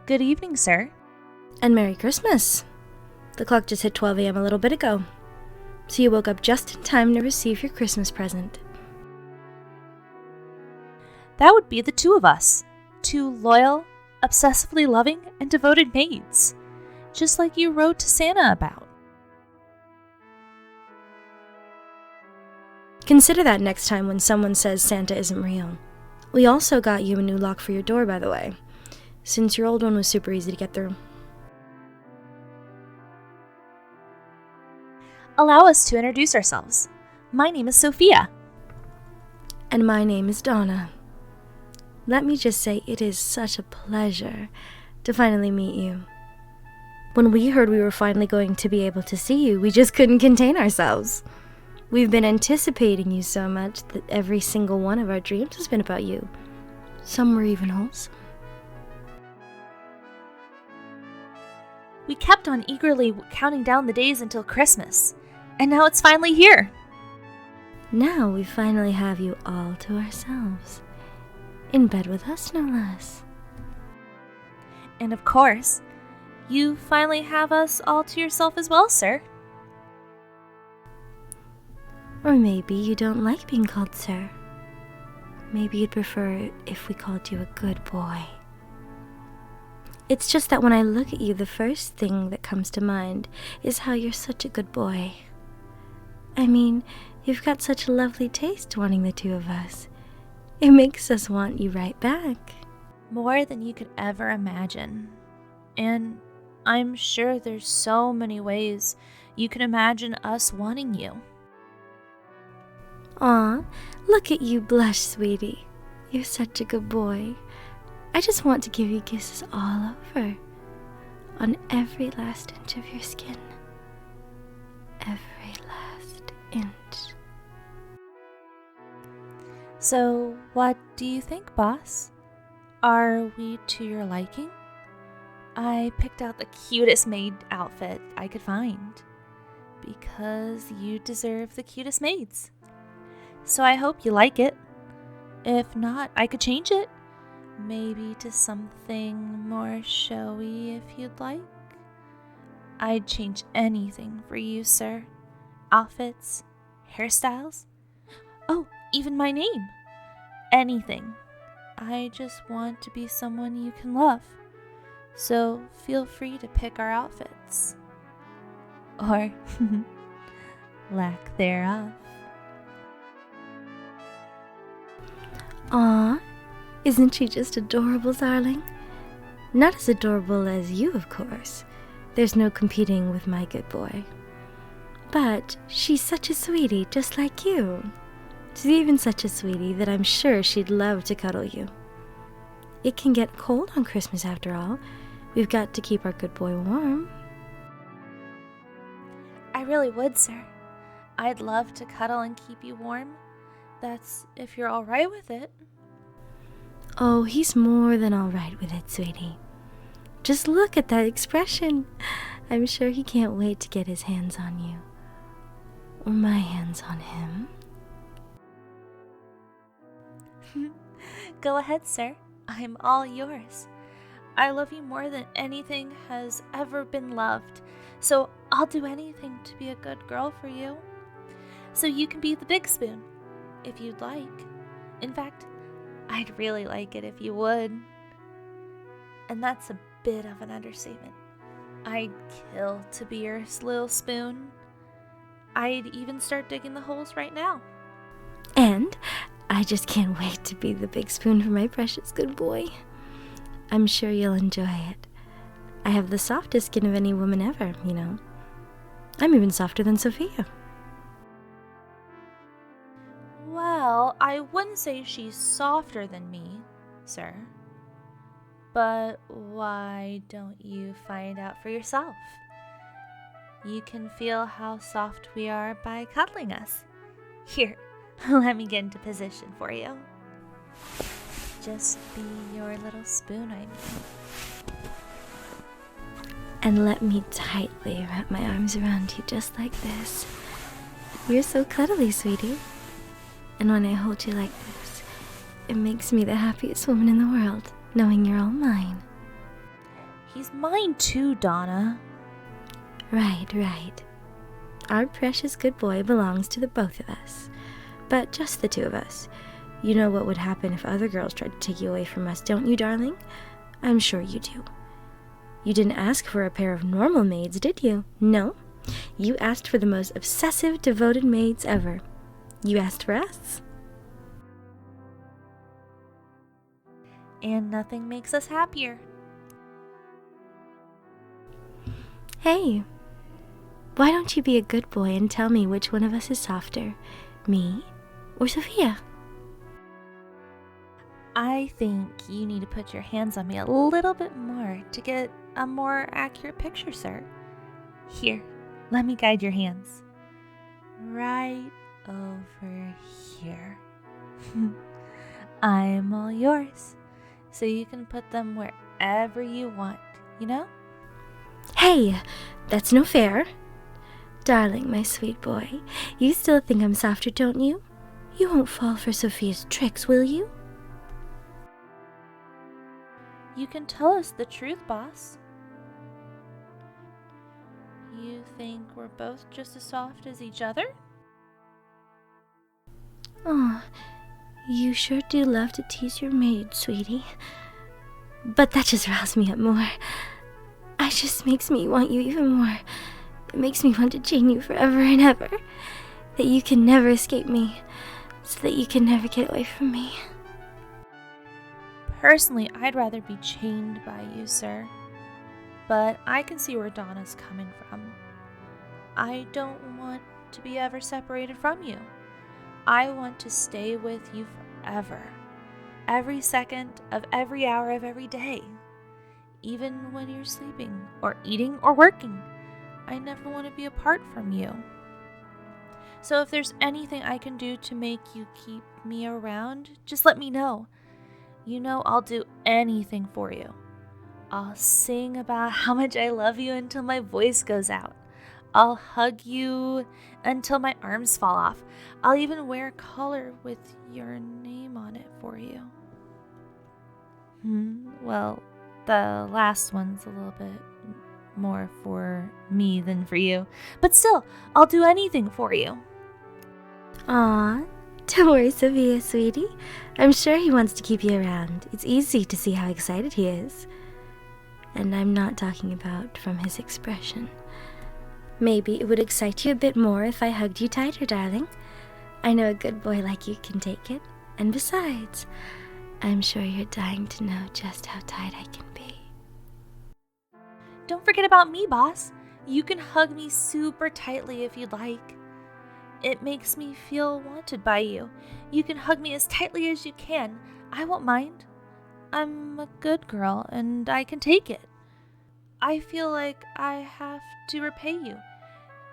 Good evening, sir. And Merry Christmas. The clock just hit 12 a.m. a little bit ago, so you woke up just in time to receive your Christmas present. That would be the two of us. Two loyal, obsessively loving, and devoted maids. Just like you wrote to Santa about. Consider that next time when someone says Santa isn't real. We also got you a new lock for your door, by the way, since your old one was super easy to get through. Allow us to introduce ourselves. My name is Sophia. And my name is Donna. Let me just say it is such a pleasure to finally meet you. When we heard we were finally going to be able to see you, we just couldn't contain ourselves. We've been anticipating you so much that every single one of our dreams has been about you. Some were even wholesome. We kept on eagerly counting down the days until Christmas, and now it's finally here. Now we finally have you all to ourselves. In bed with us, no less. And of course, you finally have us all to yourself as well, sir. Or maybe you don't like being called sir. Maybe you'd prefer it if we called you a good boy. It's just that when I look at you, the first thing that comes to mind is how you're such a good boy. I mean, you've got such a lovely taste wanting the two of us. It makes us want you right back. More than you could ever imagine. And I'm sure there's so many ways you can imagine us wanting you. Aw, look at you blush, sweetie. You're such a good boy. I just want to give you kisses all over. On every last inch of your skin. Every last inch. So, what do you think, boss? Are we to your liking? I picked out the cutest maid outfit I could find. Because you deserve the cutest maids. So I hope you like it. If not, I could change it. Maybe to something more showy if you'd like. I'd change anything for you, sir. Outfits, hairstyles. Oh, even my name. Anything. I just want to be someone you can love. So feel free to pick our outfits. Or lack thereof. Aw, isn't she just adorable, darling? Not as adorable as you, of course. There's no competing with my good boy. But she's such a sweetie, just like you. She's even such a sweetie that I'm sure she'd love to cuddle you. It can get cold on Christmas after all. We've got to keep our good boy warm. I really would, sir. I'd love to cuddle and keep you warm. That's if you're all right with it. Oh, he's more than all right with it, sweetie. Just look at that expression. I'm sure he can't wait to get his hands on you. Or my hands on him. Go ahead, sir. I'm all yours. I love you more than anything has ever been loved. So I'll do anything to be a good girl for you. So you can be the big spoon. If you'd like. In fact, I'd really like it if you would. And that's a bit of an understatement. I'd kill to be your little spoon. I'd even start digging the holes right now. And I just can't wait to be the big spoon for my precious good boy. I'm sure you'll enjoy it. I have the softest skin of any woman ever, you know. I'm even softer than Sophia. Well, I wouldn't say she's softer than me, sir. But why don't you find out for yourself? You can feel how soft we are by cuddling us. Here, let me get into position for you. Just be your little spoon, I mean. And let me tightly wrap my arms around you just like this. You're so cuddly, sweetie. And when I hold you like this, it makes me the happiest woman in the world, knowing you're all mine. He's mine too, Donna. Right. Our precious good boy belongs to the both of us. But just the two of us. You know what would happen if other girls tried to take you away from us, don't you, darling? I'm sure you do. You didn't ask for a pair of normal maids, did you? No. You asked for the most obsessive, devoted maids ever. You asked for us. And nothing makes us happier. Hey, why don't you be a good boy and tell me which one of us is softer, me or Sophia? I think you need to put your hands on me a little bit more to get a more accurate picture, sir. Here, let me guide your hands. Right over here. I'm all yours, so you can put them wherever you want, you know? Hey, that's no fair. Darling, my sweet boy, you still think I'm softer, don't you? You won't fall for Sophia's tricks, will you? You can tell us the truth, boss. You think we're both just as soft as each other? Oh, you sure do love to tease your maid, sweetie. But that just riles me up more. It just makes me want you even more. It makes me want to chain you forever and ever. That you can never escape me. So that you can never get away from me. Personally, I'd rather be chained by you, sir. But I can see where Donna's coming from. I don't want to be ever separated from you. I want to stay with you forever. Every second of every hour of every day. Even when you're sleeping, or eating, or working. I never want to be apart from you. So if there's anything I can do to make you keep me around, just let me know. You know I'll do anything for you. I'll sing about how much I love you until my voice goes out. I'll hug you until my arms fall off. I'll even wear a collar with your name on it for you. Well, the last one's a little bit more for me than for you. But still, I'll do anything for you. Aw, don't worry, Sophia, sweetie. I'm sure he wants to keep you around. It's easy to see how excited he is. And I'm not talking about from his expression. Maybe it would excite you a bit more if I hugged you tighter, darling. I know a good boy like you can take it. And besides, I'm sure you're dying to know just how tight I can be. Don't forget about me, boss. You can hug me super tightly if you'd like. It makes me feel wanted by you. You can hug me as tightly as you can. I won't mind. I'm a good girl and I can take it. I feel like I have to repay you.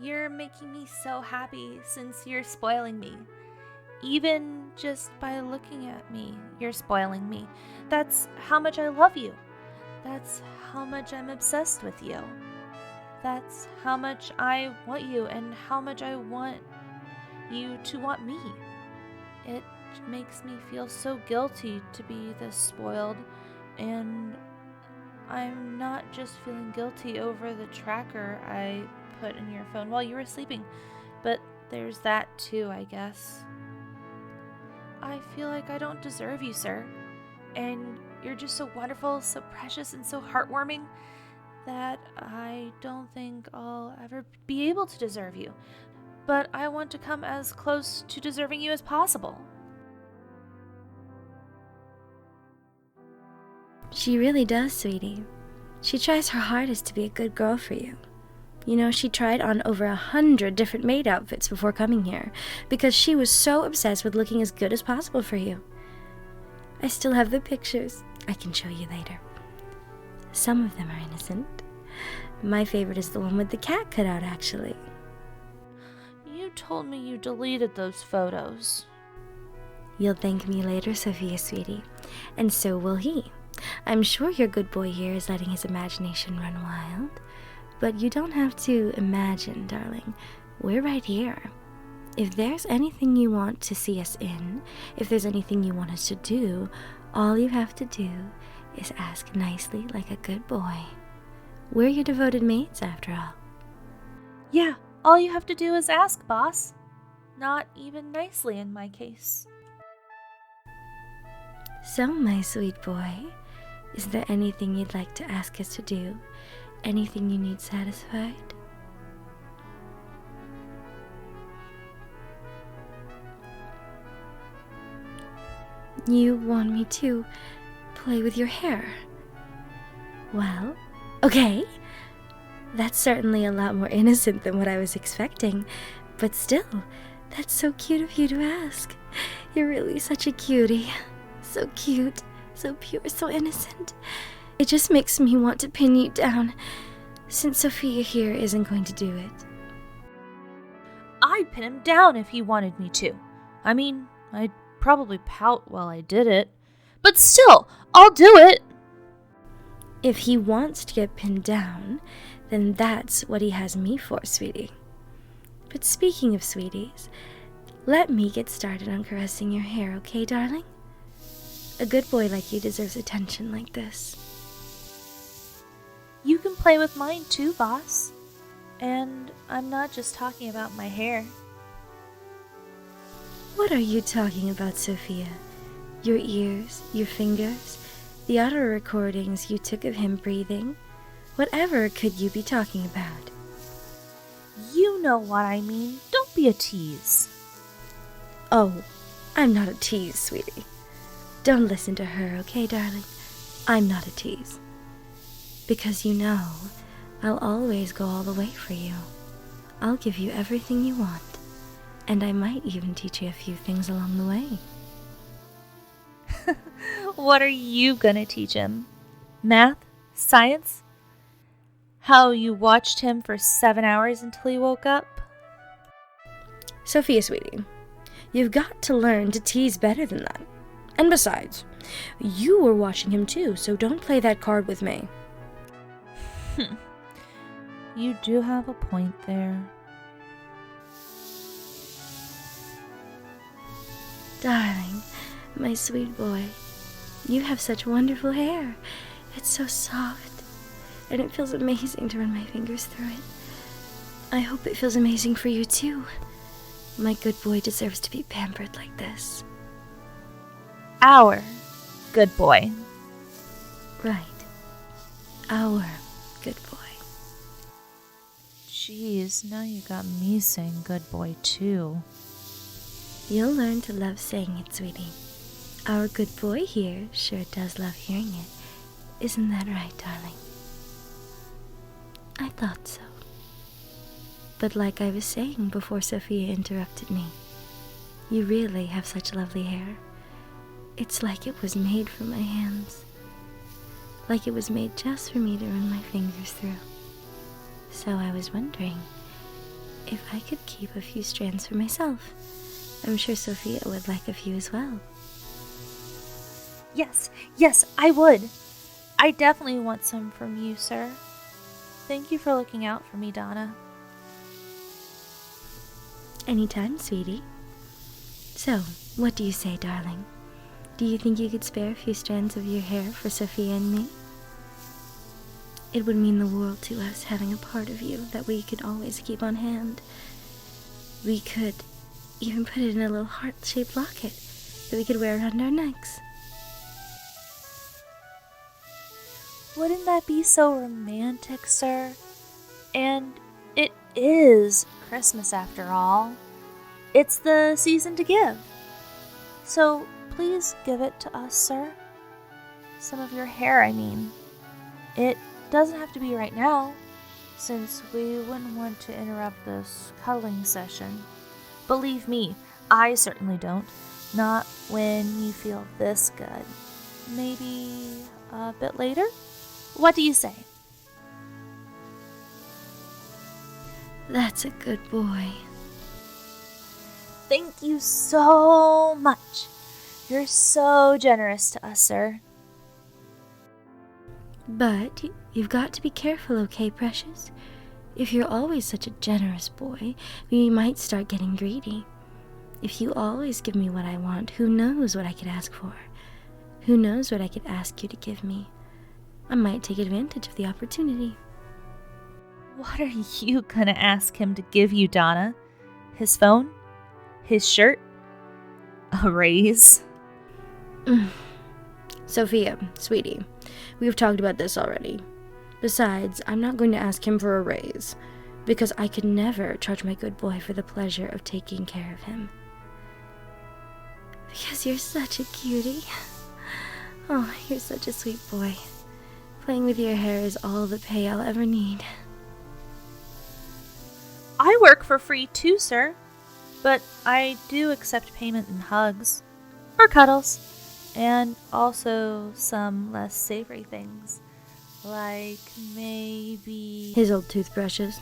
You're making me so happy since you're spoiling me. Even just by looking at me, you're spoiling me. That's how much I love you. That's how much I'm obsessed with you. That's how much I want you and how much I want you to want me. It makes me feel so guilty to be this spoiled, and I'm not just feeling guilty over the tracker I put in your phone while you were sleeping, but there's that too, I guess. I feel like I don't deserve you, sir, and you're just so wonderful, so precious, and so heartwarming that I don't think I'll ever be able to deserve you. But I want to come as close to deserving you as possible. She really does, sweetie. She tries her hardest to be a good girl for you. You know, she tried on over 100 different maid outfits before coming here because she was so obsessed with looking as good as possible for you. I still have the pictures. I can show you later. Some of them are innocent. My favorite is the one with the cat cut out, actually. You told me you deleted those photos. You'll thank me later, Sophia, sweetie. And so will he. I'm sure your good boy here is letting his imagination run wild. But you don't have to imagine, darling. We're right here. If there's anything you want to see us in, if there's anything you want us to do, all you have to do is ask nicely like a good boy. We're your devoted maids, after all. Yeah, all you have to do is ask, boss. Not even nicely in my case. So, my sweet boy, is there anything you'd like to ask us to do? Anything you need satisfied? You want me to play with your hair? Well, okay. That's certainly a lot more innocent than what I was expecting, but still, that's so cute of you to ask. You're really such a cutie. So cute, so pure, so innocent. It just makes me want to pin you down, since Sophia here isn't going to do it. I'd pin him down if he wanted me to. I mean, I'd probably pout while I did it. But still, I'll do it! If he wants to get pinned down, then that's what he has me for, sweetie. But speaking of sweeties, let me get started on caressing your hair, okay, darling? A good boy like you deserves attention like this. You can play with mine too, boss. And I'm not just talking about my hair. What are you talking about, Sophia? Your ears, your fingers, the auto recordings you took of him breathing? Whatever could you be talking about? You know what I mean. Don't be a tease. Oh, I'm not a tease, sweetie. Don't listen to her, okay, darling? I'm not a tease. Because you know, I'll always go all the way for you. I'll give you everything you want. And I might even teach you a few things along the way. What are you gonna teach him? Math? Science? How you watched him for 7 hours until he woke up? Sophia, sweetie, you've got to learn to tease better than that. And besides, you were watching him too, so don't play that card with me. You do have a point there. Darling, my sweet boy, you have such wonderful hair. It's so soft, and it feels amazing to run my fingers through it. I hope it feels amazing for you too. My good boy deserves to be pampered like this. Our good boy. Right. Our good boy. Jeez, now you got me saying good boy too. You'll learn to love saying it, sweetie. Our good boy here sure does love hearing it. Isn't that right, darling? I thought so. But like I was saying before Sophia interrupted me, you really have such lovely hair. It's like it was made for my hands. Like it was made just for me to run my fingers through. So I was wondering if I could keep a few strands for myself. I'm sure Sophia would like a few as well. Yes, I would. I definitely want some from you, sir. Thank you for looking out for me, Donna. Anytime, sweetie. So, what do you say, darling? Do you think you could spare a few strands of your hair for Sophia and me? It would mean the world to us having a part of you that we could always keep on hand. We could even put it in a little heart-shaped locket that we could wear around our necks. Wouldn't that be so romantic, sir? And it is Christmas after all. It's the season to give. So please give it to us, sir. Some of your hair, I mean. It doesn't have to be right now, since we wouldn't want to interrupt this cuddling session. Believe me, I certainly don't. Not when you feel this good. Maybe a bit later? What do you say? That's a good boy. Thank you so much. You're so generous to us, sir. But you've got to be careful, okay, precious? If you're always such a generous boy, we might start getting greedy. If you always give me what I want, who knows what I could ask for? Who knows what I could ask you to give me? I might take advantage of the opportunity. What are you gonna ask him to give you, Donna? His phone? His shirt? A raise? Sophia, sweetie, we've talked about this already. Besides, I'm not going to ask him for a raise, because I could never charge my good boy for the pleasure of taking care of him. Because you're such a cutie. Oh, you're such a sweet boy. Playing with your hair is all the pay I'll ever need. I work for free too, sir. But I do accept payment in hugs. Or cuddles. And also some less savory things. Like maybe... his old toothbrushes.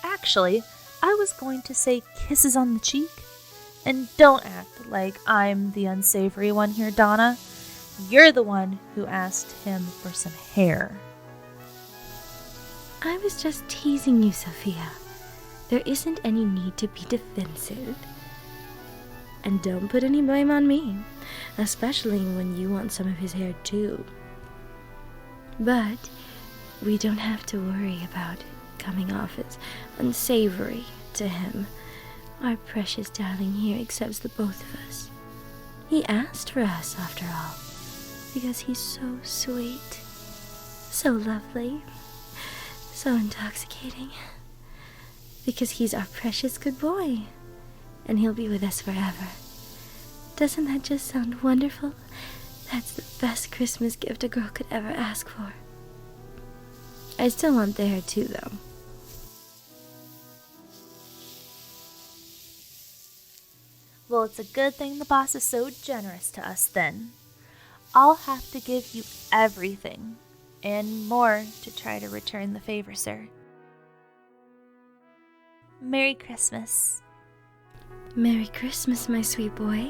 Actually, I was going to say kisses on the cheek. And don't act like I'm the unsavory one here, Donna. You're the one who asked him for some hair. I was just teasing you, Sophia. There isn't any need to be defensive. And don't put any blame on me, especially when you want some of his hair too. But we don't have to worry about it coming off as unsavory to him. Our precious darling here accepts the both of us. He asked for us, after all, because he's so sweet, so lovely, so intoxicating. Because he's our precious good boy, and he'll be with us forever. Doesn't that just sound wonderful? That's the best Christmas gift a girl could ever ask for. I still want the hair too, though. Well, it's a good thing the boss is so generous to us then. I'll have to give you everything, and more to try to return the favor, sir. Merry Christmas. Merry Christmas, my sweet boy.